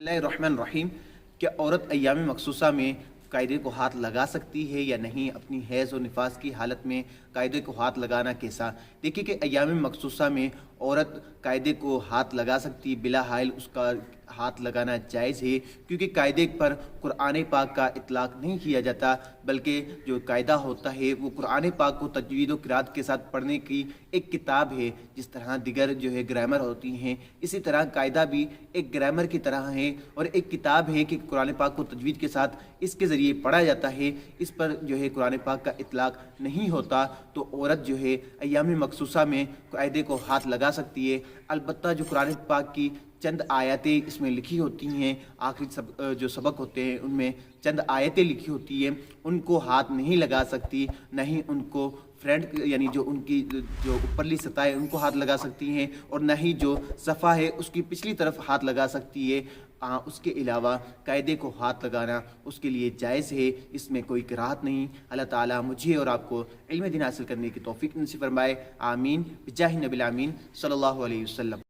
बिस्मिल्लाहिर्रहमानिर्रहीम। क्या औरत अय्याम मखसूसा में कायदे को हाथ लगा सकती है या नहीं? अपनी हैज़ और निफास की हालत में कायदे को हाथ लगाना कैसा? देखिए कि अय्याम मखसूसा में औरत कायदे को हाथ लगा सकती, बिला हाइल उसका हाथ लगाना जायज़ है, क्योंकि कायदे पर कुरान पाक का इतलाक़ नहीं किया जाता, बल्कि जो कायदा होता है वो कुरान पाक को तजवीद व क़िराअत के साथ पढ़ने की एक किताब है। जिस तरह दिगर जो है ग्रामर होती हैं, इसी तरह कायदा भी एक ग्रामर की तरह है और एक किताब है कि कुरान पाक को तजवीद के साथ इसके ज़रिए पढ़ा जाता है। इस पर जो है कुरान पाक का इतलाक़ नहीं होता, तो औरत जो है अय्याम मखसूसा में कायदे को हाथ लगा सकती है। अलबत्ता जो कुरान पाक की चंद आयतें इसमें लिखी होती हैं, आखिरी जो सबक होते हैं उनमें चंद आयतें लिखी होती हैं, उनको हाथ नहीं लगा सकती, न ही उनको फ्रंट यानी जो उनकी जो ऊपरली सतह है उनको हाथ लगा सकती हैं, और न ही जो सफ़ा है उसकी पिछली तरफ हाथ लगा सकती है। उसके अलावा कायदे को हाथ लगाना उसके लिए जायज़ है, इसमें कोई कराहत नहीं। अल्लाह ताला मुझे और आपको इल्म दीन हासिल करने की तौफीक नसीब फरमाए। आमीन बिजाहि नबिल आमीन सल्लल्लाहु अलैहि वसल्लम।